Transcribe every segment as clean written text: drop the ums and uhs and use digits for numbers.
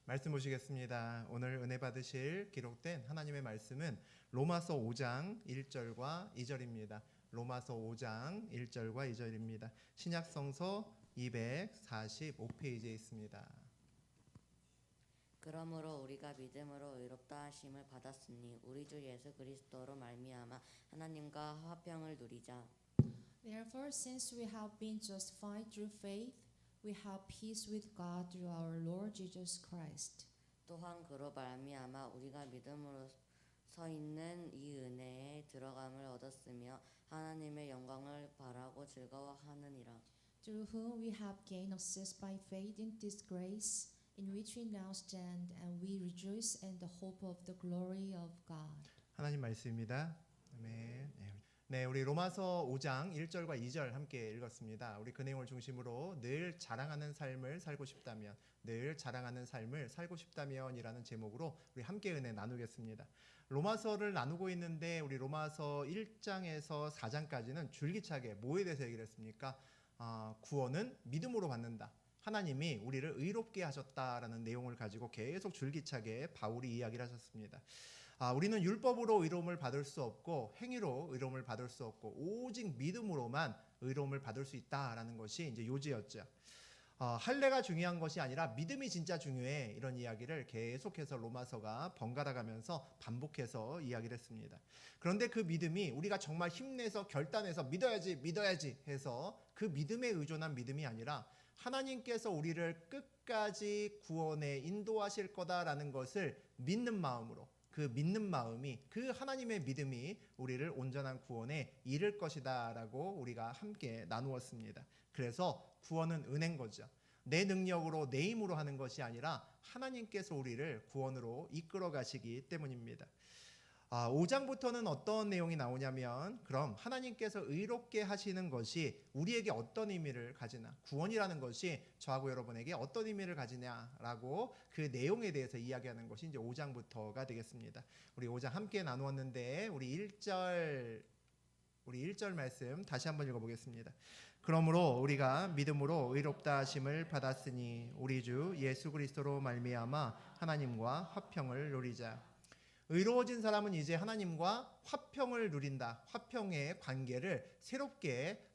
말씀 보시겠습니다. 오늘 은혜 받으실 기록된 하나님의 말씀은 로마서 5장 1절과 2절입니다. 로마서 5장 1절과 2절입니다. 신약성서 245페이지에 있습니다. 그러므로 우리가 믿음으로 의롭다 하심을 받았으니 우리 주 예수 그리스도로 말미암아 하나님과 화평을 누리자. Therefore, since we have been justified through faith, we have peace with God through our Lord Jesus Christ. 또한 그로 말미암아 우리가 믿음으로 서 있는 이 은혜에 들어감을 얻었으며 하나님의 영광을 바라고 즐거워하느니라. Through whom we have gained access by faith in this grace, in which we now stand, and we rejoice in the hope of the glory of God. 하나님 말씀입니다. 아멘. 네, 우리 로마서 5장 1절과 2절 함께 읽었습니다. 우리 그 내용을 중심으로 늘 자랑하는 삶을 살고 싶다면, 늘 자랑하는 삶을 살고 싶다면이라는 제목으로 우리 함께 은혜 나누겠습니다. 로마서를 나누고 있는데 우리 로마서 1장에서 4장까지는 줄기차게 뭐에 대해서 얘기를 했습니까? 구원은 믿음으로 받는다. 하나님이 우리를 의롭게 하셨다라는 내용을 가지고 계속 줄기차게 바울이 이야기를 하셨습니다. 우리는 율법으로 의로움을 받을 수 없고 행위로 의로움을 받을 수 없고 오직 믿음으로만 의로움을 받을 수 있다라는 것이 이제 요지였죠. 할례가 중요한 것이 아니라 믿음이 진짜 중요해, 이런 이야기를 계속해서 로마서가 번갈아 가면서 반복해서 이야기를 했습니다. 그런데 그 믿음이 우리가 정말 힘내서 결단해서 믿어야지 해서 그 믿음에 의존한 믿음이 아니라 하나님께서 우리를 끝까지 구원에 인도하실 거다라는 것을 믿는 마음으로, 그 믿는 마음이, 그 하나님의 믿음이 우리를 온전한 구원에 이를 것이다 라고 우리가 함께 나누었습니다. 그래서 구원은 은혜인 거죠. 내 능력으로 내 힘으로 하는 것이 아니라 하나님께서 우리를 구원으로 이끌어 가시기 때문입니다. 5장부터는 어떤 내용이 나오냐면, 그럼 하나님께서 의롭게 하시는 것이 우리에게 어떤 의미를 가지나, 구원이라는 것이 저하고 여러분에게 어떤 의미를 가지냐라고 그 내용에 대해서 이야기하는 것이 이제 5장부터가 되겠습니다. 우리 5장 함께 나누었는데 우리 1절 말씀 다시 한번 읽어보겠습니다. 그러므로 우리가 믿음으로 의롭다 하심을 받았으니 우리 주 예수 그리스도로 말미암아 하나님과 화평을 누리자. 의로워진 사람은 이제 하나님과 화평을 누린다. 화평의 관계를 새롭게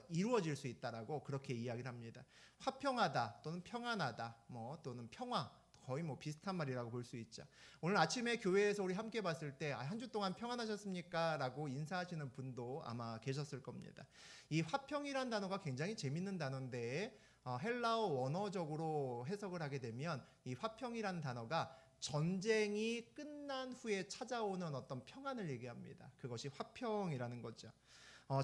이루어질 수 있다라고 그렇게 이야기를 합니다. 화평하다 또는 평안하다, 또는 평화, 거의 비슷한 말이라고 볼 수 있죠. 오늘 아침에 교회에서 우리 함께 봤을 때 한 주 동안 평안하셨습니까? 라고 인사하시는 분도 아마 계셨을 겁니다. 이 화평이란 단어가 굉장히 재밌는 단어인데 헬라어 원어적으로 해석을 하게 되면 이 화평이란 단어가 전쟁이 끝난 후에 찾아오는 어떤 평안을 얘기합니다. 그것이 화평이라는 거죠.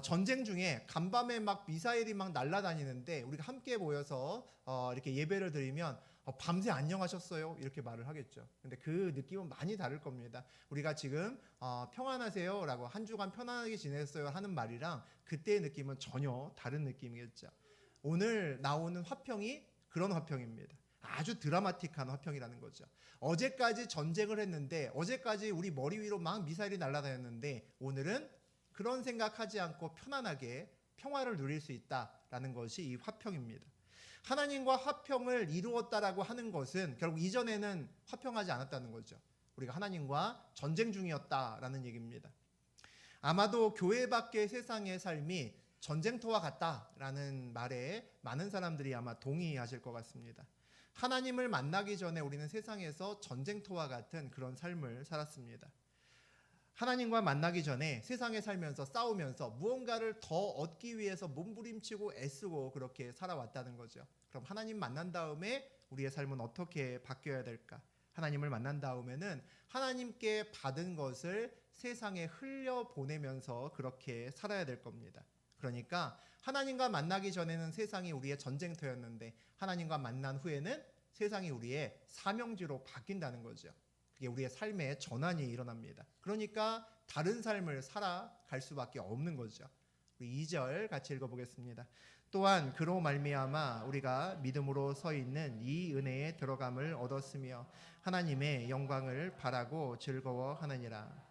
전쟁 중에 간밤에 막 미사일이 막 날아다니는데 우리가 함께 모여서 이렇게 예배를 드리면 밤새 안녕하셨어요? 이렇게 말을 하겠죠. 근데 그 느낌은 많이 다를 겁니다. 우리가 지금 평안하세요? 라고 한 주간 편안하게 지냈어요? 하는 말이랑 그때의 느낌은 전혀 다른 느낌이겠죠. 오늘 나오는 화평이 그런 화평입니다. 아주 드라마틱한 화평이라는 거죠. 어제까지 전쟁을 했는데, 어제까지 우리 머리 위로 막 미사일이 날아다녔는데 오늘은 그런 생각하지 않고 편안하게 평화를 누릴 수 있다라는 것이 이 화평입니다. 하나님과 화평을 이루었다라고 하는 것은 결국 이전에는 화평하지 않았다는 거죠. 우리가 하나님과 전쟁 중이었다라는 얘기입니다. 아마도 교회 밖의 세상의 삶이 전쟁터와 같다라는 말에 많은 사람들이 아마 동의하실 것 같습니다. 하나님을 만나기 전에 우리는 세상에서 전쟁터와 같은 그런 삶을 살았습니다. 하나님과 만나기 전에 세상에 살면서 싸우면서 무언가를 더 얻기 위해서 몸부림치고 애쓰고 그렇게 살아왔다는 거죠. 그럼 하나님 만난 다음에 우리의 삶은 어떻게 바뀌어야 될까? 하나님을 만난 다음에는 하나님께 받은 것을 세상에 흘려보내면서 그렇게 살아야 될 겁니다. 그러니까 하나님과 만나기 전에는 세상이 우리의 전쟁터였는데 하나님과 만난 후에는 세상이 우리의 사명지로 바뀐다는 거죠. 그게 우리의 삶의 전환이 일어납니다. 그러니까 다른 삶을 살아갈 수밖에 없는 거죠. 우리 2절 같이 읽어보겠습니다. 또한 그로 말미암아 우리가 믿음으로 서 있는 이 은혜에 들어감을 얻었으며 하나님의 영광을 바라고 즐거워하느니라.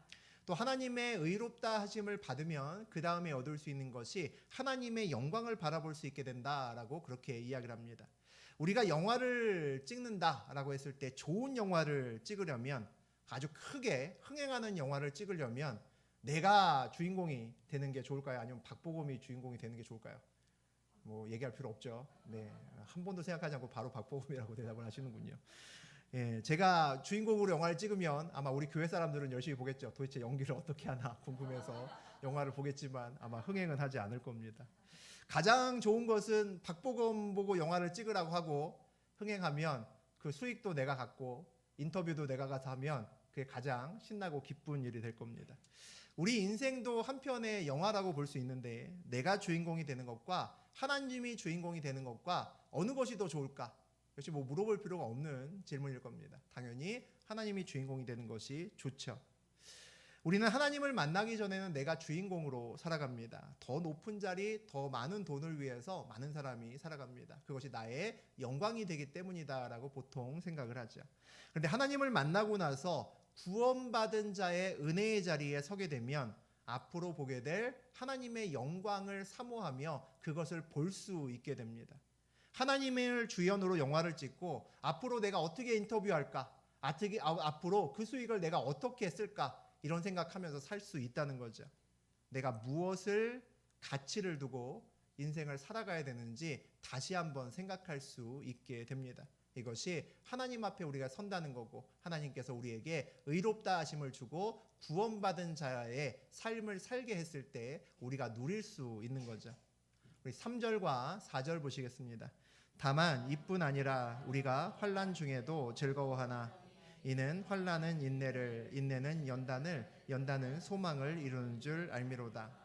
또 하나님의 의롭다 하심을 받으면 그 다음에 얻을 수 있는 것이 하나님의 영광을 바라볼 수 있게 된다라고 그렇게 이야기를 합니다. 우리가 영화를 찍는다라고 했을 때 좋은 영화를 찍으려면, 아주 크게 흥행하는 영화를 찍으려면 내가 주인공이 되는 게 좋을까요? 아니면 박보검이 주인공이 되는 게 좋을까요? 뭐 얘기할 필요 없죠. 네, 한 번도 생각하지 않고 바로 박보검이라고 대답을 하시는군요. 예, 제가 주인공으로 영화를 찍으면 아마 우리 교회 사람들은 열심히 보겠죠. 도대체 연기를 어떻게 하나 궁금해서 영화를 보겠지만 아마 흥행은 하지 않을 겁니다. 가장 좋은 것은 박보검 보고 영화를 찍으라고 하고 흥행하면 그 수익도 내가 갖고 인터뷰도 내가 가서 하면 그게 가장 신나고 기쁜 일이 될 겁니다. 우리 인생도 한편의 영화라고 볼 수 있는데, 내가 주인공이 되는 것과 하나님이 주인공이 되는 것과 어느 것이 더 좋을까? 역시 뭐 물어볼 필요가 없는 질문일 겁니다. 당연히 하나님이 주인공이 되는 것이 좋죠. 우리는 하나님을 만나기 전에는 내가 주인공으로 살아갑니다. 더 높은 자리, 더 많은 돈을 위해서 많은 사람이 살아갑니다. 그것이 나의 영광이 되기 때문이다라고 보통 생각을 하죠. 그런데 하나님을 만나고 나서 구원받은 자의 은혜의 자리에 서게 되면 앞으로 보게 될 하나님의 영광을 사모하며 그것을 볼 수 있게 됩니다. 하나님을 주연으로 영화를 찍고 앞으로 내가 어떻게 인터뷰할까? 앞으로 그 수익을 내가 어떻게 쓸까? 이런 생각하면서 살 수 있다는 거죠. 내가 무엇을 가치를 두고 인생을 살아가야 되는지 다시 한번 생각할 수 있게 됩니다. 이것이 하나님 앞에 우리가 선다는 거고, 하나님께서 우리에게 의롭다 하심을 주고 구원받은 자의 삶을 살게 했을 때 우리가 누릴 수 있는 거죠. 우리 3절과 4절 보시겠습니다. 다만 이뿐 아니라 우리가 환난 중에도 즐거워하나 이는 환난은 인내를, 인내는 연단을, 연단은 소망을 이루는 줄 알미로다.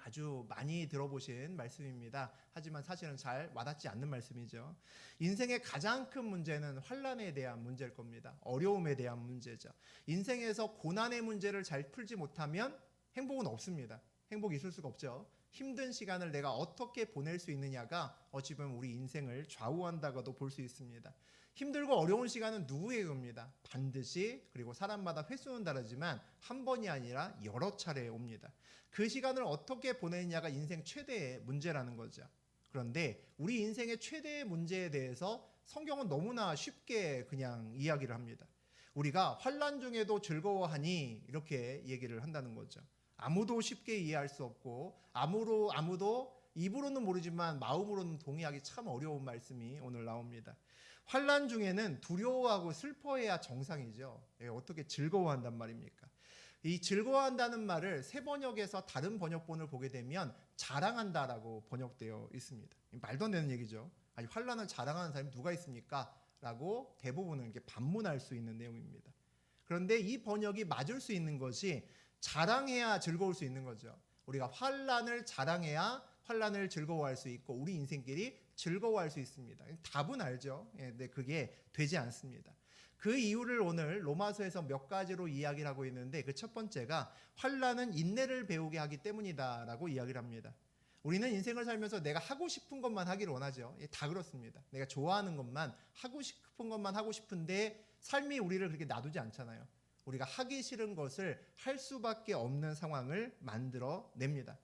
아주 많이 들어보신 말씀입니다. 하지만 사실은 잘 와닿지 않는 말씀이죠. 인생의 가장 큰 문제는 환난에 대한 문제일 겁니다. 어려움에 대한 문제죠. 인생에서 고난의 문제를 잘 풀지 못하면 행복은 없습니다. 행복이 있을 수가 없죠. 힘든 시간을 내가 어떻게 보낼 수 있느냐가 어찌 보면 우리 인생을 좌우한다고도 볼 수 있습니다. 힘들고 어려운 시간은 누구의 겁니다. 반드시, 그리고 사람마다 횟수는 다르지만 한 번이 아니라 여러 차례 옵니다. 그 시간을 어떻게 보내느냐가 인생 최대의 문제라는 거죠. 그런데 우리 인생의 최대의 문제에 대해서 성경은 너무나 쉽게 그냥 이야기를 합니다. 우리가 환난 중에도 즐거워하니 이렇게 얘기를 한다는 거죠. 아무도 쉽게 이해할 수 없고 아무도 입으로는 모르지만 마음으로는 동의하기 참 어려운 말씀이 오늘 나옵니다. 환난 중에는 두려워하고 슬퍼해야 정상이죠. 어떻게 즐거워한단 말입니까? 이 즐거워한다는 말을 새 번역에서 다른 번역본을 보게 되면 자랑한다라고 번역되어 있습니다. 말도 안 되는 얘기죠. 아니, 환난을 자랑하는 사람이 누가 있습니까? 라고 대부분은 이렇게 반문할 수 있는 내용입니다. 그런데 이 번역이 맞을 수 있는 것이 자랑해야 즐거울 수 있는 거죠. 우리가 환난을 자랑해야 환난을 즐거워할 수 있고 우리 인생끼리 즐거워할 수 있습니다. 답은 알죠. 근데 그게 되지 않습니다. 그 이유를 오늘 로마서에서 몇 가지로 이야기를 하고 있는데, 그 첫 번째가 환난은 인내를 배우게 하기 때문이다라고 이야기를 합니다. 우리는 인생을 살면서 내가 하고 싶은 것만 하기를 원하죠. 다 그렇습니다. 내가 좋아하는 것만, 하고 싶은 것만 하고 싶은데 삶이 우리를 그렇게 놔두지 않잖아요. 우리가 하기 싫은 것을 할 수밖에 없는 상황을 만들어 냅니다.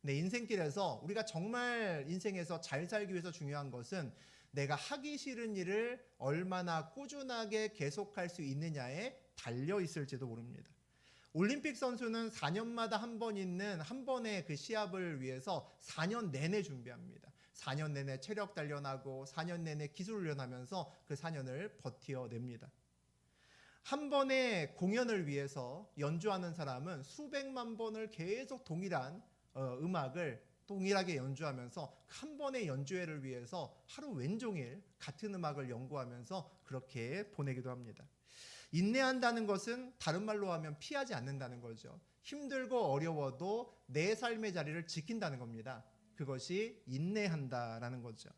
내 인생길에서 우리가 정말 인생에서 잘 살기 위해서 중요한 것은 내가 하기 싫은 일을 얼마나 꾸준하게 계속할 수 있느냐에 달려 있을지도 모릅니다. 올림픽 선수는 4년마다 한 번 있는 한 번의 그 시합을 위해서 4년 내내 준비합니다. 4년 내내 체력 단련하고 4년 내내 기술 훈련하면서 그 4년을 버텨냅니다. 한 번의 공연을 위해서 연주하는 사람은 수백만 번을 계속 동일한 음악을 동일하게 연주하면서 한 번의 연주회를 위해서 하루 왼종일 같은 음악을 연구하면서 그렇게 보내기도 합니다. 인내한다는 것은 다른 말로 하면 피하지 않는다는 거죠. 힘들고 어려워도 내 삶의 자리를 지킨다는 겁니다. 그것이 인내한다라는 거죠.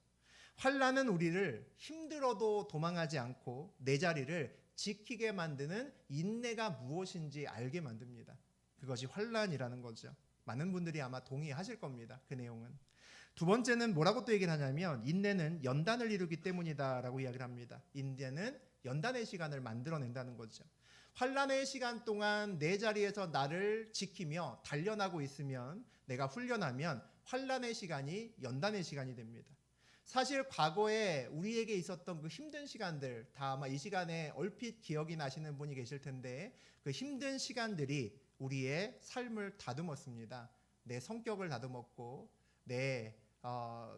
환난은 우리를 힘들어도 도망하지 않고 내 자리를 지키게 만드는 인내가 무엇인지 알게 만듭니다. 그것이 환난이라는 거죠. 많은 분들이 아마 동의하실 겁니다. 그 내용은. 두 번째는 뭐라고 또 얘기를 하냐면 인내는 연단을 이루기 때문이다라고 이야기를 합니다. 인내는 연단의 시간을 만들어낸다는 거죠. 환난의 시간 동안 내 자리에서 나를 지키며 단련하고 있으면, 내가 훈련하면 환난의 시간이 연단의 시간이 됩니다. 사실 과거에 우리에게 있었던 그 힘든 시간들 다 아마 이 시간에 얼핏 기억이 나시는 분이 계실 텐데, 그 힘든 시간들이 우리의 삶을 다듬었습니다. 내 성격을 다듬었고, 내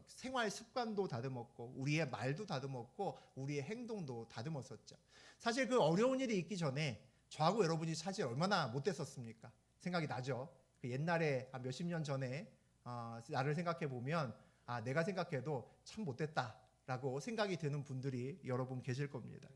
생활 습관도 다듬었고, 우리의 말도 다듬었고, 우리의 행동도 다듬었었죠. 사실 그 어려운 일이 있기 전에 저하고 여러분이 사실 얼마나 못됐었습니까? 생각이 나죠. 그 옛날에 한 몇십 년 전에 나를 생각해 보면 내가 생각해도 참 못됐다라고 생각이 드는 분들이 여러분 계실 겁니다.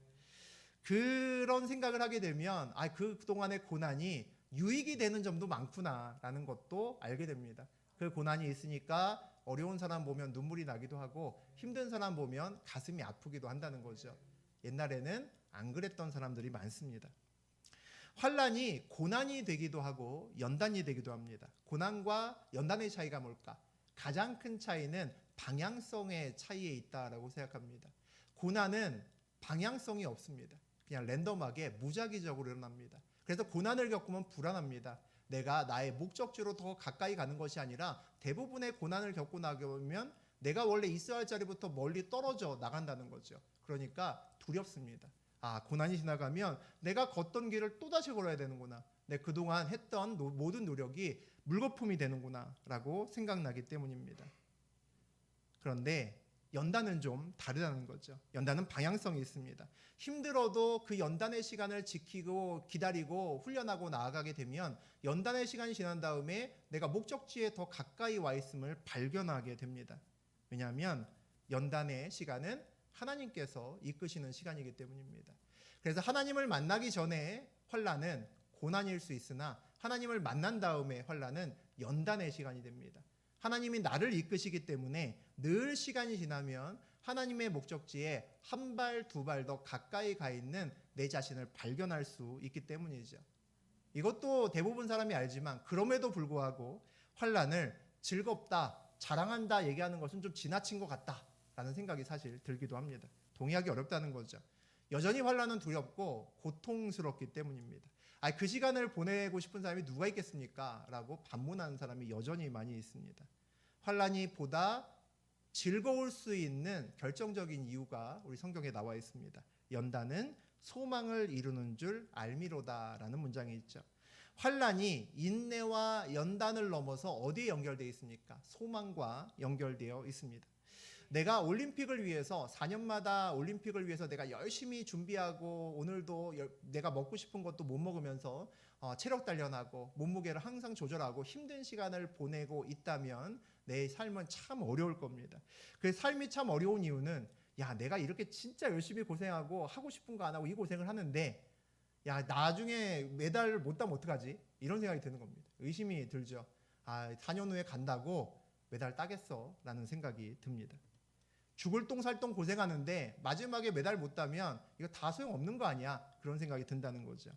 그런 생각을 하게 되면 그동안의 고난이 유익이 되는 점도 많구나라는 것도 알게 됩니다. 그 고난이 있으니까 어려운 사람 보면 눈물이 나기도 하고 힘든 사람 보면 가슴이 아프기도 한다는 거죠. 옛날에는 안 그랬던 사람들이 많습니다. 환난이 고난이 되기도 하고 연단이 되기도 합니다. 고난과 연단의 차이가 뭘까? 가장 큰 차이는 방향성의 차이에 있다라고 생각합니다. 고난은 방향성이 없습니다. 그냥 랜덤하게 무작위적으로 일어납니다. 그래서 고난을 겪으면 불안합니다. 내가 나의 목적지로 더 가까이 가는 것이 아니라 대부분의 고난을 겪고 나면 내가 원래 있어야 할 자리부터 멀리 떨어져 나간다는 거죠. 그러니까 두렵습니다. 고난이 지나가면 내가 걷던 길을 또다시 걸어야 되는구나. 내 그동안 했던 모든 노력이 물거품이 되는구나 라고 생각나기 때문입니다. 그런데 연단은 좀 다르다는 거죠. 연단은 방향성이 있습니다. 힘들어도 그 연단의 시간을 지키고 기다리고 훈련하고 나아가게 되면 연단의 시간이 지난 다음에 내가 목적지에 더 가까이 와 있음을 발견하게 됩니다. 왜냐하면 연단의 시간은 하나님께서 이끄시는 시간이기 때문입니다. 그래서 하나님을 만나기 전에 환난은 고난일 수 있으나 하나님을 만난 다음에 환난은 연단의 시간이 됩니다. 하나님이 나를 이끄시기 때문에 늘 시간이 지나면 하나님의 목적지에 한 발, 두 발 더 가까이 가 있는 내 자신을 발견할 수 있기 때문이죠. 이것도 대부분 사람이 알지만 그럼에도 불구하고 환난을 즐겁다, 자랑한다 얘기하는 것은 좀 지나친 것 같다라는 생각이 사실 들기도 합니다. 동의하기 어렵다는 거죠. 여전히 환난은 두렵고 고통스럽기 때문입니다. 그 시간을 보내고 싶은 사람이 누가 있겠습니까? 라고 반문하는 사람이 여전히 많이 있습니다. 환난이 보다 즐거울 수 있는 결정적인 이유가 우리 성경에 나와 있습니다. 연단은 소망을 이루는 줄 알미로다라는 문장이 있죠. 환난이 인내와 연단을 넘어서 어디에 연결되어 있습니까? 소망과 연결되어 있습니다. 내가 올림픽을 위해서 4년마다 올림픽을 위해서 내가 열심히 준비하고 오늘도 내가 먹고 싶은 것도 못 먹으면서 체력 단련하고 몸무게를 항상 조절하고 힘든 시간을 보내고 있다면 내 삶은 참 어려울 겁니다. 그 삶이 참 어려운 이유는 내가 이렇게 진짜 열심히 고생하고 하고 싶은 거 안 하고 이 고생을 하는데 나중에 메달 못 따면 어떡하지? 이런 생각이 드는 겁니다. 의심이 들죠. 4년 후에 간다고 메달 따겠어? 라는 생각이 듭니다. 죽을 똥살똥 고생하는데 마지막에 메달 못 따면 이거 다 소용없는 거 아니야? 그런 생각이 든다는 거죠.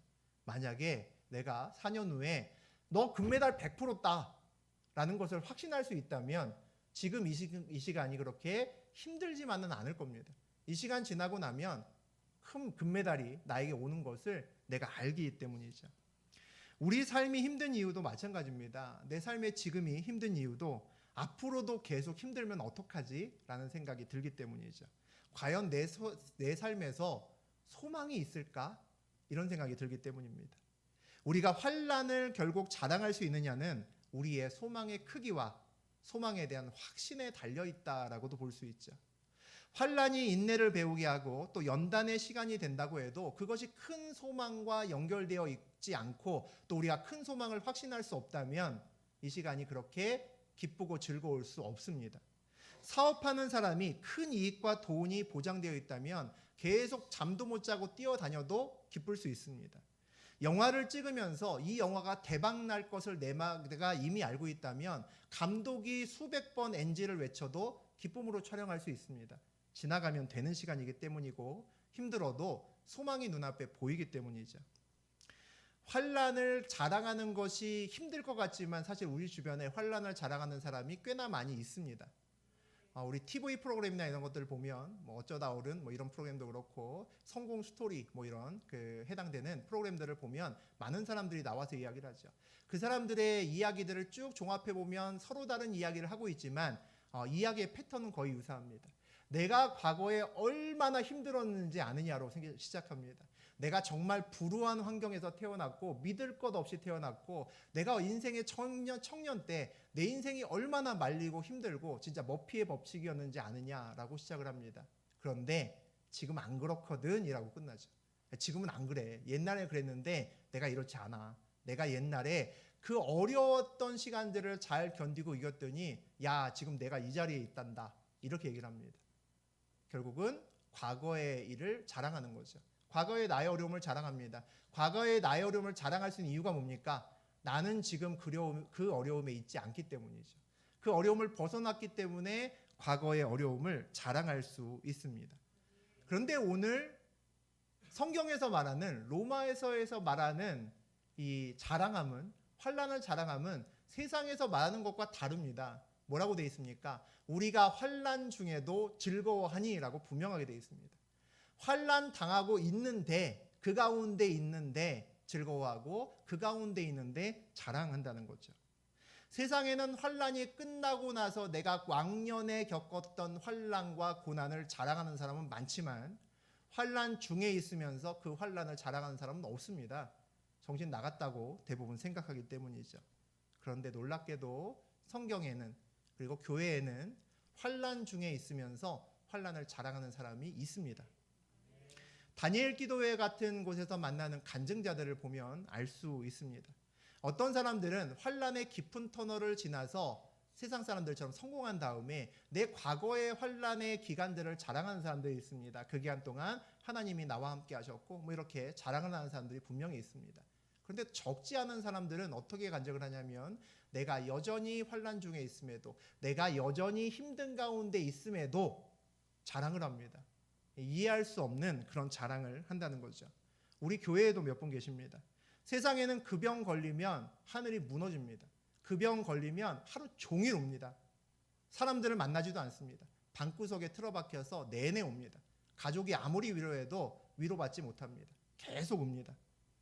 만약에 내가 4년 후에 너 금메달 100% 따 라는 것을 확신할 수 있다면 지금 이 시간이 그렇게 힘들지만은 않을 겁니다. 이 시간 지나고 나면 큰 금메달이 나에게 오는 것을 내가 알기 때문이죠. 우리 삶이 힘든 이유도 마찬가지입니다. 내 삶의 지금이 힘든 이유도 앞으로도 계속 힘들면 어떡하지? 라는 생각이 들기 때문이죠. 과연 내 삶에서 소망이 있을까? 이런 생각이 들기 때문입니다. 우리가 환난을 결국 자랑할 수 있느냐는 우리의 소망의 크기와 소망에 대한 확신에 달려있다라고도 볼 수 있죠. 환난이 인내를 배우게 하고 또 연단의 시간이 된다고 해도 그것이 큰 소망과 연결되어 있지 않고 또 우리가 큰 소망을 확신할 수 없다면 이 시간이 그렇게 기쁘고 즐거울 수 없습니다. 사업하는 사람이 큰 이익과 돈이 보장되어 있다면 계속 잠도 못 자고 뛰어다녀도 기쁠 수 있습니다. 영화를 찍으면서 이 영화가 대박 날 것을 내가 이미 알고 있다면 감독이 수백 번 NG를 외쳐도 기쁨으로 촬영할 수 있습니다. 지나가면 되는 시간이기 때문이고 힘들어도 소망이 눈앞에 보이기 때문이죠. 환난을 자랑하는 것이 힘들 것 같지만 사실 우리 주변에 환난을 자랑하는 사람이 꽤나 많이 있습니다. 우리 TV 프로그램이나 이런 것들을 보면 뭐 어쩌다 어른 뭐 이런 프로그램도 그렇고 성공 스토리 뭐 이런 그 해당되는 프로그램들을 보면 많은 사람들이 나와서 이야기를 하죠. 그 사람들의 이야기들을 쭉 종합해 보면 서로 다른 이야기를 하고 있지만 이야기의 패턴은 거의 유사합니다. 내가 과거에 얼마나 힘들었는지 아느냐로 시작합니다. 내가 정말 불우한 환경에서 태어났고 믿을 것 없이 태어났고 내가 인생의 청년 때 내 인생이 얼마나 말리고 힘들고 진짜 머피의 법칙이었는지 아느냐라고 시작을 합니다. 그런데 지금 안 그렇거든 이라고 끝나죠. 지금은 안 그래. 옛날에 그랬는데 내가 이렇지 않아. 내가 옛날에 그 어려웠던 시간들을 잘 견디고 이겼더니 야 지금 내가 이 자리에 있단다. 이렇게 얘기를 합니다. 결국은 과거의 일을 자랑하는 거죠. 과거의 나의 어려움을 자랑합니다. 과거의 나의 어려움을 자랑할 수 있는 이유가 뭡니까? 나는 지금 그 어려움에 있지 않기 때문이죠. 그 어려움을 벗어났기 때문에 과거의 어려움을 자랑할 수 있습니다. 그런데 오늘 성경에서 말하는 로마에서에서 말하는 이 자랑함은 환난을 자랑함은 세상에서 말하는 것과 다릅니다. 뭐라고 되어 있습니까? 우리가 환난 중에도 즐거워하니라고 분명하게 되어 있습니다. 환난 당하고 있는데 그 가운데 있는데 즐거워하고 그 가운데 있는데 자랑한다는 거죠. 세상에는 환난이 끝나고 나서 내가 왕년에 겪었던 환난과 고난을 자랑하는 사람은 많지만 환난 중에 있으면서 그 환난을 자랑하는 사람은 없습니다. 정신 나갔다고 대부분 생각하기 때문이죠. 그런데 놀랍게도 성경에는 그리고 교회에는 환난 중에 있으면서 환난을 자랑하는 사람이 있습니다. 다니엘 기도회 같은 곳에서 만나는 간증자들을 보면 알 수 있습니다. 어떤 사람들은 환난의 깊은 터널을 지나서 세상 사람들처럼 성공한 다음에 내 과거의 환난의 기간들을 자랑하는 사람들이 있습니다. 그 기간 동안 하나님이 나와 함께 하셨고 뭐 이렇게 자랑을 하는 사람들이 분명히 있습니다. 그런데 적지 않은 사람들은 어떻게 간증을 하냐면 내가 여전히 환난 중에 있음에도 내가 여전히 힘든 가운데 있음에도 자랑을 합니다. 이해할 수 없는 그런 자랑을 한다는 거죠. 우리 교회에도 몇 분 계십니다. 세상에는 그 병 걸리면 하늘이 무너집니다. 그 병 걸리면 하루 종일 옵니다. 사람들을 만나지도 않습니다. 방구석에 틀어박혀서 내내 옵니다. 가족이 아무리 위로해도 위로받지 못합니다. 계속 옵니다.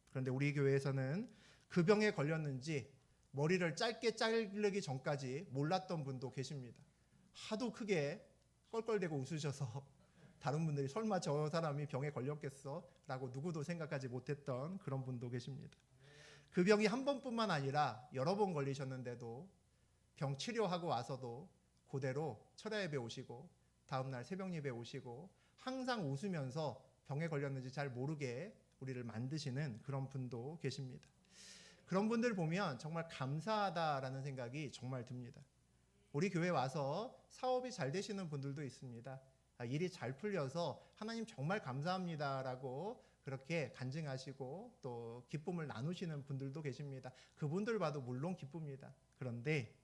그런데 우리 교회에서는 그 병에 걸렸는지 머리를 짧게 자르기 전까지 몰랐던 분도 계십니다. 하도 크게 껄껄대고 웃으셔서 다른 분들이 설마 저 사람이 병에 걸렸겠어? 라고 누구도 생각하지 못했던 그런 분도 계십니다. 그 병이 한 번뿐만 아니라 여러 번 걸리셨는데도 병 치료하고 와서도 그대로 철야 예배 오시고 다음날 새벽 예배 오시고 항상 웃으면서 병에 걸렸는지 잘 모르게 우리를 만드시는 그런 분도 계십니다. 그런 분들 보면 정말 감사하다라는 생각이 정말 듭니다. 우리 교회 와서 사업이 잘 되시는 분들도 있습니다. 일이 잘 풀려서 하나님 정말 감사합니다라고 그렇게 간증하시고 또 기쁨을 나누시는 분들도 계십니다. 그분들 봐도 물론 기쁩니다. 그런데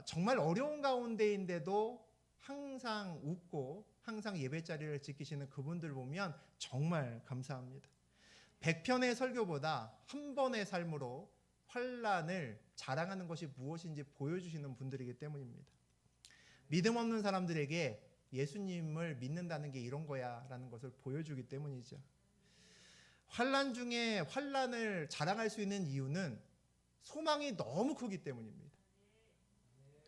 정말 어려운 가운데인데도 항상 웃고 항상 예배 자리를 지키시는 그분들 보면 정말 감사합니다. 100편의 설교보다 한 번의 삶으로 환난을 자랑하는 것이 무엇인지 보여주시는 분들이기 때문입니다. 믿음 없는 사람들에게 예수님을 믿는다는 게 이런 거야 라는 것을 보여주기 때문이죠. 환난 중에 환난을 자랑할 수 있는 이유는 소망이 너무 크기 때문입니다.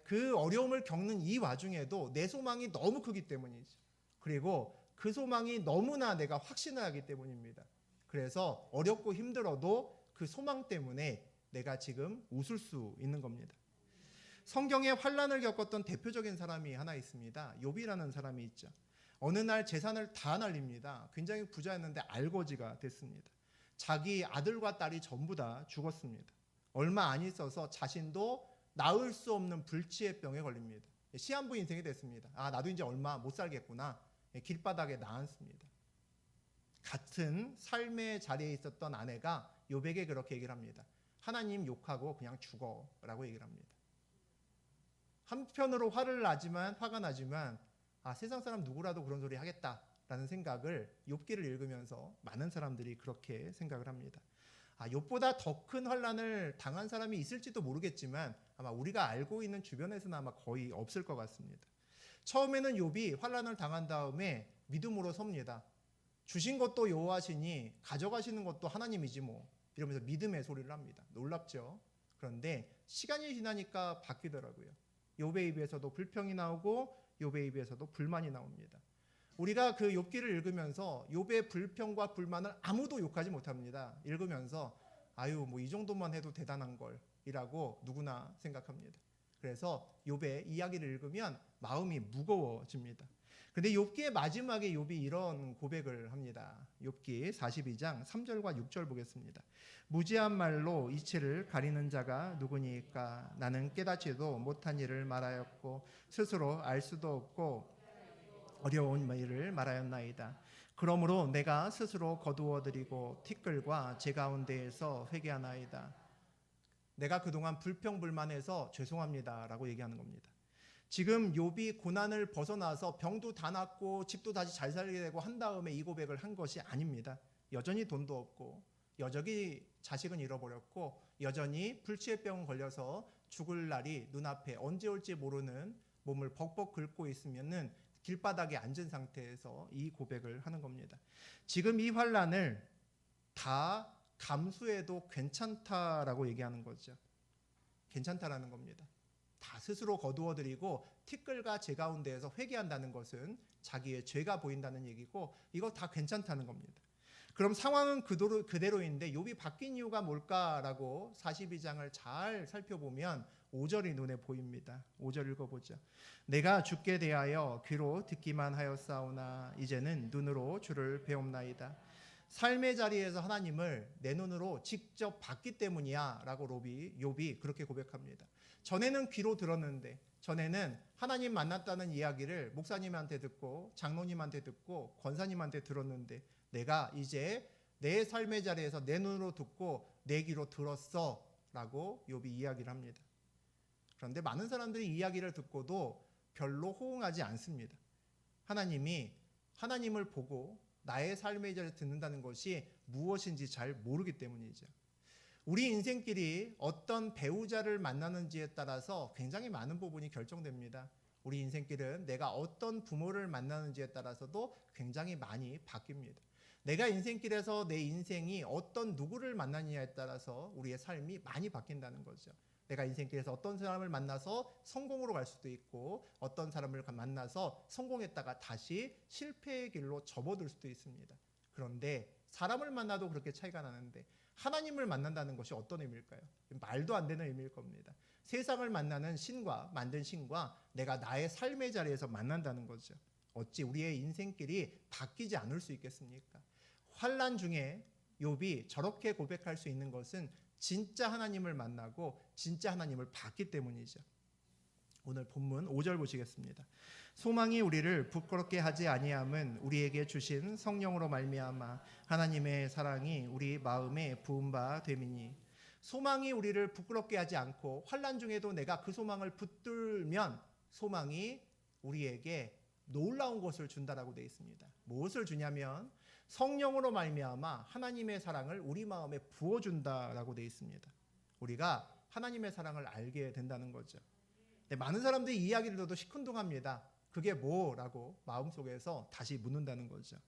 그 어려움을 겪는 이 와중에도 내 소망이 너무 크기 때문이죠. 그리고 그 소망이 너무나 내가 확신을 하기 때문입니다. 그래서 어렵고 힘들어도 그 소망 때문에 내가 지금 웃을 수 있는 겁니다. 성경에 환난을 겪었던 대표적인 사람이 하나 있습니다. 욥이라는 사람이 있죠. 어느 날 재산을 다 날립니다. 굉장히 부자였는데 알거지가 됐습니다. 자기 아들과 딸이 전부 다 죽었습니다. 얼마 안 있어서 자신도 나을 수 없는 불치의 병에 걸립니다. 시한부 인생이 됐습니다. 나도 이제 얼마 못 살겠구나. 길바닥에 나앉습니다. 같은 삶의 자리에 있었던 아내가 욥에게 그렇게 얘기를 합니다. 하나님 욕하고 그냥 죽어라고 얘기를 합니다. 한편으로 화가 나지만 세상 사람 누구라도 그런 소리 하겠다라는 생각을 욥기를 읽으면서 많은 사람들이 그렇게 생각을 합니다. 욥보다 더 큰 환난을 당한 사람이 있을지도 모르겠지만 아마 우리가 알고 있는 주변에서는 아마 거의 없을 것 같습니다. 처음에는 욥이 환난을 당한 다음에 믿음으로 섭니다. 주신 것도 여호와시니 가져가시는 것도 하나님이지 뭐, 이러면서 믿음의 소리를 합니다. 놀랍죠? 그런데 시간이 지나니까 바뀌더라고요. 욥의 입에서도 불평이 나오고 욥의 입에서도 불만이 나옵니다. 우리가 그 욥기를 읽으면서 욥의 불평과 불만을 아무도 욕하지 못합니다. 읽으면서 아유 뭐 이 정도만 해도 대단한 걸이라고 누구나 생각합니다. 그래서 욥의 이야기를 읽으면 마음이 무거워집니다. 그런데 욥기의 마지막에 욥이 이런 고백을 합니다. 욥기 42장 3절과 6절 보겠습니다. 무지한 말로 이치를 가리는 자가 누구니까? 나는 깨닫지도 못한 일을 말하였고 스스로 알 수도 없고 어려운 일을 말하였나이다. 그러므로 내가 스스로 거두어드리고 티끌과 제 가운데에서 회개하나이다. 내가 그동안 불평불만해서 죄송합니다라고 얘기하는 겁니다. 지금 욥이 고난을 벗어나서 병도 다 낫고 집도 다시 잘 살게 되고 한 다음에 이 고백을 한 것이 아닙니다. 여전히 돈도 없고 여전히 자식은 잃어버렸고 여전히 불치병 걸려서 죽을 날이 눈앞에 언제 올지 모르는 몸을 벅벅 긁고 있으면은 길바닥에 앉은 상태에서 이 고백을 하는 겁니다. 지금 이 환난을 다 감수해도 괜찮다라고 얘기하는 거죠. 괜찮다라는 겁니다. 다 스스로 거두어드리고 티끌과 제 가운데에서 회개한다는 것은 자기의 죄가 보인다는 얘기고 이거 다 괜찮다는 겁니다. 그럼 상황은 그대로인데 욥이 바뀐 이유가 뭘까라고 42장을 잘 살펴보면 5절이 눈에 보입니다. 5절 읽어보죠. 내가 주께 대하여 귀로 듣기만 하였사오나 이제는 눈으로 주를 배움나이다. 삶의 자리에서 하나님을 내 눈으로 직접 봤기 때문이야 라고 욥이 그렇게 고백합니다. 전에는 귀로 들었는데, 전에는 하나님 만났다는 이야기를 목사님한테 듣고 장로님한테 듣고 권사님한테 들었는데 내가 이제 내 삶의 자리에서 내 눈으로 듣고 내 귀로 들었어 라고 욥이 이야기를 합니다. 그런데 많은 사람들이 이야기를 듣고도 별로 호응하지 않습니다. 하나님을 보고 나의 삶의 자리에서 듣는다는 것이 무엇인지 잘 모르기 때문이죠. 우리 인생길이 어떤 배우자를 만나는지에 따라서 굉장히 많은 부분이 결정됩니다. 우리 인생길은 내가 어떤 부모를 만나는지에 따라서도 굉장히 많이 바뀝니다. 내가 인생길에서 내 인생이 어떤 누구를 만나느냐에 따라서 우리의 삶이 많이 바뀐다는 거죠. 내가 인생길에서 어떤 사람을 만나서 성공으로 갈 수도 있고 어떤 사람을 만나서 성공했다가 다시 실패의 길로 접어들 수도 있습니다. 그런데 사람을 만나도 그렇게 차이가 나는데 하나님을 만난다는 것이 어떤 의미일까요? 말도 안 되는 의미일 겁니다. 세상을 만나는 신과 만든 신과 내가 나의 삶의 자리에서 만난다는 거죠. 어찌 우리의 인생길이 바뀌지 않을 수 있겠습니까? 환난 중에 욥이 저렇게 고백할 수 있는 것은 진짜 하나님을 만나고 진짜 하나님을 봤기 때문이죠. 오늘 본문 5절 보시겠습니다. 소망이 우리를 부끄럽게 하지 아니함은 우리에게 주신 성령으로 말미암아 하나님의 사랑이 우리 마음에 부은 바 됨이니. 소망이 우리를 부끄럽게 하지 않고 환난 중에도 내가 그 소망을 붙들면 소망이 우리에게 놀라운 것을 준다라고 되어 있습니다. 무엇을 주냐면 성령으로 말미암아 하나님의 사랑을 우리 마음에 부어준다라고 되어 있습니다. 우리가 하나님의 사랑을 알게 된다는 거죠. 네, 많은 사람들이 이 이야기를 들어도 시큰둥합니다. 그게 뭐라고 마음속에서 다시 묻는다는 거죠.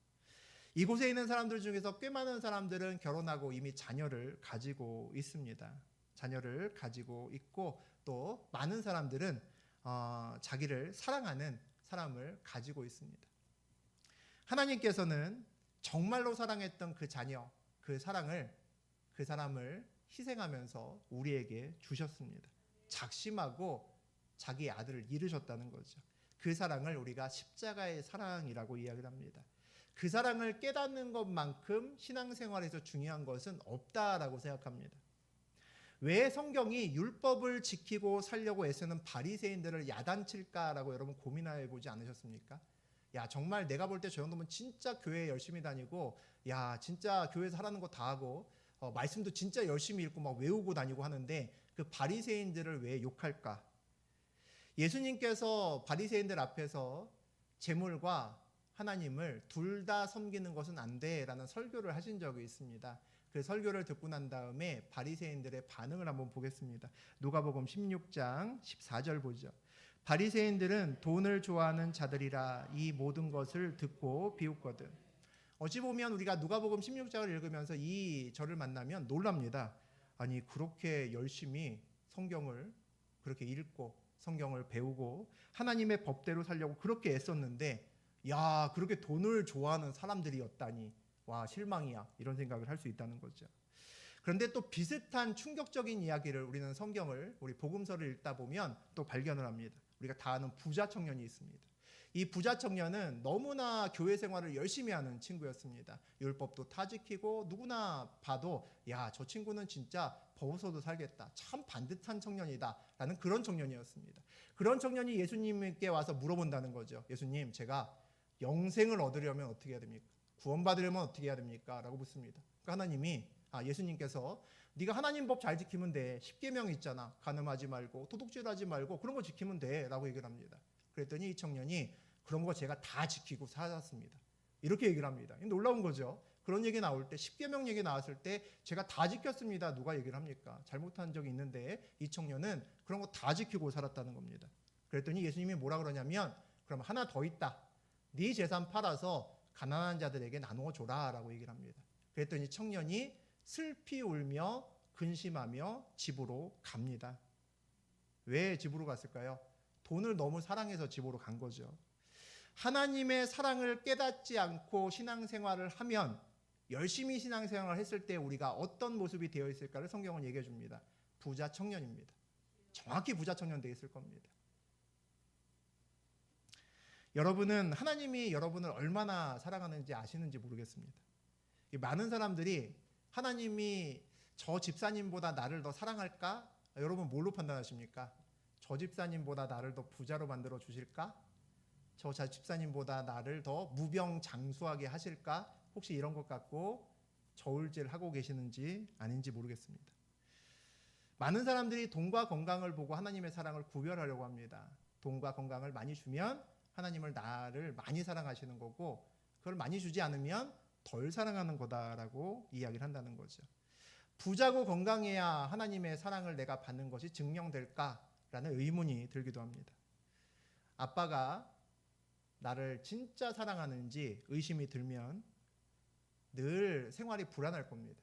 이곳에 있는 사람들 중에서 꽤 많은 사람들은 결혼하고 이미 자녀를 가지고 있습니다. 자녀를 가지고 있고 또 많은 사람들은 자기를 사랑하는 사람을 가지고 있습니다. 하나님께서는 정말로 사랑했던 그 자녀, 그 사랑을, 그 사람을 희생하면서 우리에게 주셨습니다. 작심하고 자기 아들을 잃으셨다는 거죠. 그 사랑을 우리가 십자가의 사랑이라고 이야기를 합니다. 그 사랑을 깨닫는 것만큼 신앙생활에서 중요한 것은 없다라고 생각합니다. 왜 성경이 율법을 지키고 살려고 애쓰는 바리새인들을 야단칠까라고 여러분 고민해 보지 않으셨습니까? 야, 정말 내가 볼 때 저 정도면 진짜 교회 열심히 다니고, 야, 진짜 교회에서 하라는 거 다 하고, 말씀도 진짜 열심히 읽고 막 외우고 다니고 하는데 그 바리새인들을 왜 욕할까? 예수님께서 바리새인들 앞에서 재물과 하나님을 둘 다 섬기는 것은 안 돼라는 설교를 하신 적이 있습니다. 그 설교를 듣고 난 다음에 바리새인들의 반응을 한번 보겠습니다. 누가복음 16장 14절 보죠. 바리새인들은 돈을 좋아하는 자들이라 이 모든 것을 듣고 비웃거든. 어찌 보면 우리가 누가복음 16장을 읽으면서 이 절을 만나면 놀랍니다. 아니 그렇게 열심히 성경을 그렇게 읽고 성경을 배우고 하나님의 법대로 살려고 그렇게 애썼는데 야 그렇게 돈을 좋아하는 사람들이었다니 와 실망이야 이런 생각을 할 수 있다는 거죠. 그런데 또 비슷한 충격적인 이야기를 우리는 성경을 우리 복음서를 읽다 보면 또 발견을 합니다. 우리가 다 아는 부자 청년이 있습니다. 이 부자 청년은 너무나 교회 생활을 열심히 하는 친구였습니다. 율법도 다 지키고 누구나 봐도 야, 저 친구는 진짜 벗어도 살겠다. 참 반듯한 청년이다. 라는 그런 청년이었습니다. 그런 청년이 예수님께 와서 물어본다는 거죠. 예수님, 제가 영생을 얻으려면 어떻게 해야 됩니까? 구원받으려면 어떻게 해야 됩니까? 라고 묻습니다. 그러니까 예수님께서 네가 하나님 법 잘 지키면 돼. 10계명 있잖아. 간음하지 말고 도둑질하지 말고 그런 거 지키면 돼. 라고 얘기를 합니다. 그랬더니 이 청년이 그런 거 제가 다 지키고 살았습니다. 이렇게 얘기를 합니다. 놀라운 거죠. 그런 얘기 나올 때 10계명 얘기 나왔을 때 제가 다 지켰습니다. 누가 얘기를 합니까? 잘못한 적이 있는데 이 청년은 그런 거 다 지키고 살았다는 겁니다. 그랬더니 예수님이 뭐라 그러냐면 그럼 하나 더 있다. 네 재산 팔아서 가난한 자들에게 나누어 줘라 라고 얘기를 합니다. 그랬더니 청년이 슬피 울며 근심하며 집으로 갑니다. 왜 집으로 갔을까요? 돈을 너무 사랑해서 집으로 간 거죠. 하나님의 사랑을 깨닫지 않고 신앙생활을 하면 열심히 신앙생활을 했을 때 우리가 어떤 모습이 되어 있을까를 성경은 얘기해 줍니다. 부자 청년입니다. 정확히 부자 청년 되어 있을 겁니다. 여러분은 하나님이 여러분을 얼마나 사랑하는지 아시는지 모르겠습니다. 많은 사람들이 하나님이 저 집사님보다 나를 더 사랑할까? 여러분 뭘로 판단하십니까? 저 집사님보다 나를 더 부자로 만들어 주실까? 저 집사님보다 나를 더 무병장수하게 하실까? 혹시 이런 것 갖고 저울질하고 계시는지 아닌지 모르겠습니다. 많은 사람들이 돈과 건강을 보고 하나님의 사랑을 구별하려고 합니다. 돈과 건강을 많이 주면 하나님을 나를 많이 사랑하시는 거고 그걸 많이 주지 않으면 덜 사랑하는 거다라고 이야기를 한다는 거죠. 부자고 건강해야 하나님의 사랑을 내가 받는 것이 증명될까라는 의문이 들기도 합니다. 아빠가 나를 진짜 사랑하는지 의심이 들면 늘 생활이 불안할 겁니다.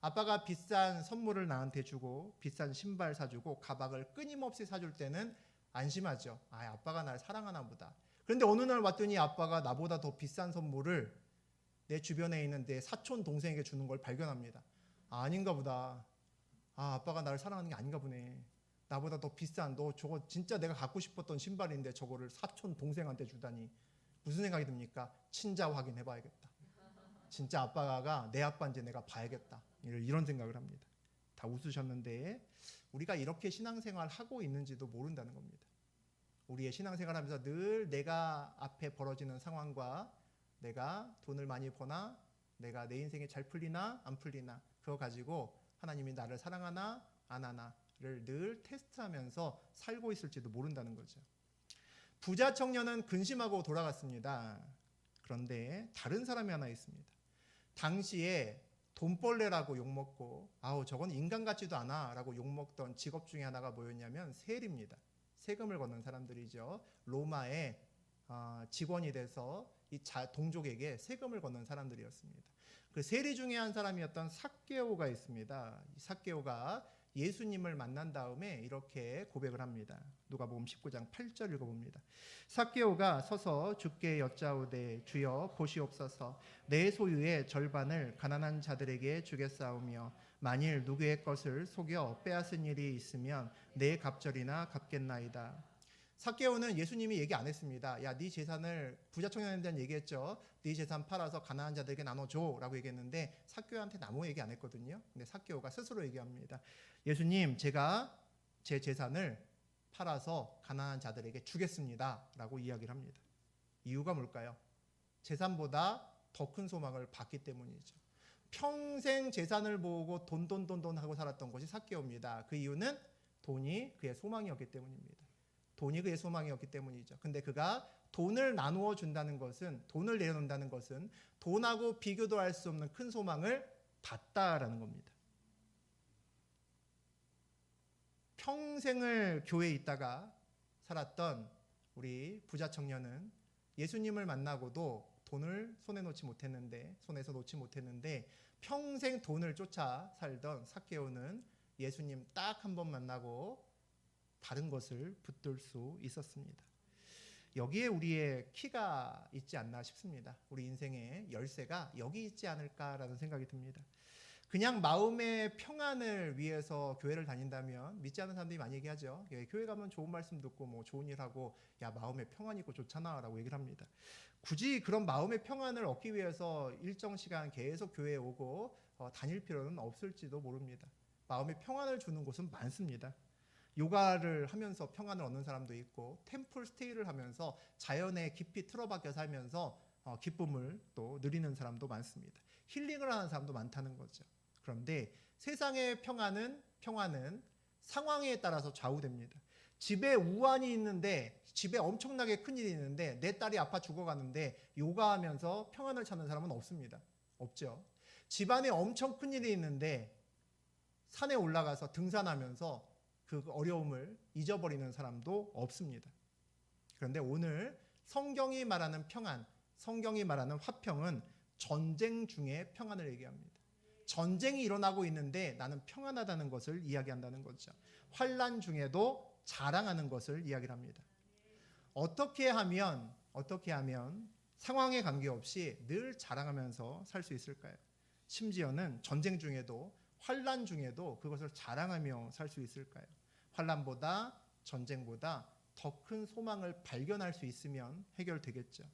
아빠가 비싼 선물을 나한테 주고 비싼 신발 사주고 가방을 끊임없이 사줄 때는 안심하죠. 아빠가 날 사랑하나 보다. 그런데 어느 날 왔더니 아빠가 나보다 더 비싼 선물을 내 주변에 있는 내 사촌 동생에게 주는 걸 발견합니다. 아닌가 보다. 아빠가 나를 사랑하는 게 아닌가 보네. 나보다 더 비싼 너 저거 진짜 내가 갖고 싶었던 신발인데 저거를 사촌 동생한테 주다니. 무슨 생각이 듭니까? 친자 확인해봐야겠다. 진짜 아빠가 내 아빠인지 내가 봐야겠다. 이런 생각을 합니다. 다 웃으셨는데 우리가 이렇게 신앙생활 하고 있는지도 모른다는 겁니다. 우리의 신앙생활 하면서 늘 내가 앞에 벌어지는 상황과 내가 돈을 많이 버나 내가 내 인생이 잘 풀리나 안 풀리나 그거 가지고 하나님이 나를 사랑하나 안 하나를 늘 테스트하면서 살고 있을지도 모른다는 거죠. 부자 청년은 근심하고 돌아갔습니다. 그런데 다른 사람이 하나 있습니다. 당시에 돈벌레라고 욕먹고 저건 인간 같지도 않아 라고 욕먹던 직업 중에 하나가 뭐였냐면 세리입니다. 세금을 걷는 사람들이죠. 로마의 직원이 돼서 이 동족에게 세금을 걷는 사람들이었습니다. 그 세리 중에 한 사람이었던 삭개오가 있습니다. 이 삭개오가 예수님을 만난 다음에 이렇게 고백을 합니다. 누가복음 19장 8절 읽어봅니다. 삭개오가 서서 주께 여짜오되 주여 보시옵소서 내 소유의 절반을 가난한 자들에게 주겠사오며 만일 누구의 것을 속여 빼앗은 일이 있으면 내 갑절이나 갚겠나이다. 삭개오는 예수님이 얘기 안 했습니다. 야, 네 재산을 부자 청년에 대한 얘기했죠. 네 재산 팔아서 가난한 자들에게 나눠줘 라고 얘기했는데 삭개오한테 아무 얘기 안 했거든요. 근데 삭개오가 스스로 얘기합니다. 예수님, 제가 제 재산을 팔아서 가난한 자들에게 주겠습니다 라고 이야기를 합니다. 이유가 뭘까요? 재산보다 더 큰 소망을 받기 때문이죠. 평생 재산을 보고 돈 하고 살았던 것이 삭개오입니다. 그 이유는 돈이 그의 소망이었기 때문입니다. 돈이 그의 소망이었기 때문이죠. 근데 그가 돈을 나누어 준다는 것은, 돈을 내려놓는다는 것은 돈하고 비교도 할 수 없는 큰 소망을 받다라는 겁니다. 평생을 교회에 있다가 살았던 우리 부자 청년은 예수님을 만나고도 돈을 손에서 놓지 못했는데 평생 돈을 쫓아 살던 삭개오는 예수님 딱 한 번 만나고 다른 것을 붙들 수 있었습니다. 여기에 우리의 키가 있지 않나 싶습니다. 우리 인생의 열쇠가 여기 있지 않을까라는 생각이 듭니다. 그냥 마음의 평안을 위해서 교회를 다닌다면 믿지 않는 사람들이 많이 얘기하죠. 교회 가면 좋은 말씀 듣고 뭐 좋은 일 하고 야 마음의 평안이 있고 좋잖아라고 얘기를 합니다. 굳이 그런 마음의 평안을 얻기 위해서 일정 시간 계속 교회에 오고 다닐 필요는 없을지도 모릅니다. 마음의 평안을 주는 곳은 많습니다. 요가를 하면서 평안을 얻는 사람도 있고 템플 스테이를 하면서 자연에 깊이 틀어박혀 살면서 기쁨을 또 누리는 사람도 많습니다. 힐링을 하는 사람도 많다는 거죠. 그런데 세상의 평안은 상황에 따라서 좌우됩니다. 집에 우환이 있는데 집에 엄청나게 큰일이 있는데 내 딸이 아파 죽어가는데 요가하면서 평안을 찾는 사람은 없습니다. 없죠. 집안에 엄청 큰일이 있는데 산에 올라가서 등산하면서 그 어려움을 잊어버리는 사람도 없습니다. 그런데 오늘 성경이 말하는 평안, 성경이 말하는 화평은 전쟁 중에 평안을 얘기합니다. 전쟁이 일어나고 있는데 나는 평안하다는 것을 이야기한다는 거죠. 환난 중에도 자랑하는 것을 이야기를 합니다. 어떻게 하면 상황에 관계없이 늘 자랑하면서 살 수 있을까요? 심지어는 전쟁 중에도 환난 중에도 그것을 자랑하며 살 수 있을까요? 환난보다 전쟁보다 더 큰 소망을 발견할 수 있으면 해결되겠죠.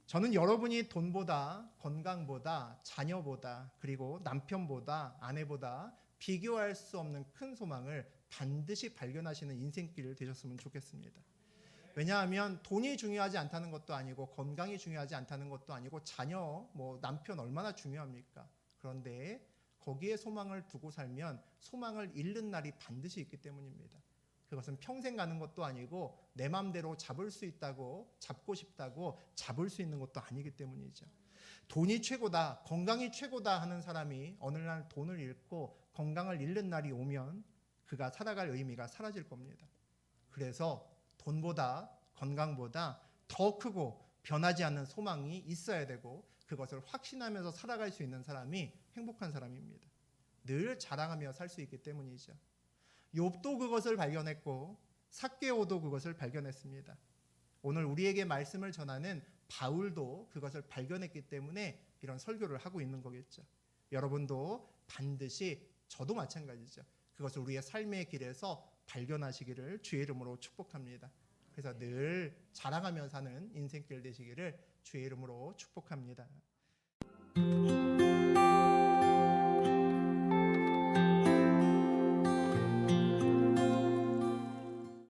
저는 여러분이 돈보다 건강보다 자녀보다 그리고 남편보다 아내보다 비교할 수 없는 큰 소망을 반드시 발견하시는 인생길 되셨으면 좋겠습니다. 왜냐하면 돈이 중요하지 않다는 것도 아니고 건강이 중요하지 않다는 것도 아니고 자녀, 남편 얼마나 중요합니까? 그런데 거기에 소망을 두고 살면 소망을 잃는 날이 반드시 있기 때문입니다. 그것은 평생 가는 것도 아니고 내 마음대로 잡고 싶다고 잡을 수 있는 것도 아니기 때문이죠. 돈이 최고다, 건강이 최고다 하는 사람이 어느 날 돈을 잃고 건강을 잃는 날이 오면 그가 살아갈 의미가 사라질 겁니다. 그래서 돈보다 건강보다 더 크고 변하지 않는 소망이 있어야 되고 그것을 확신하면서 살아갈 수 있는 사람이 행복한 사람입니다. 늘 자랑하며 살 수 있기 때문이죠. 욥도 그것을 발견했고 삭개오도 그것을 발견했습니다. 오늘 우리에게 말씀을 전하는 바울도 그것을 발견했기 때문에 이런 설교를 하고 있는 거겠죠. 여러분도 반드시 저도 마찬가지죠. 그것을 우리의 삶의 길에서 발견하시기를 주의 이름으로 축복합니다. 그래서 늘 자랑하며 사는 인생길 되시기를 주의 이름으로 축복합니다.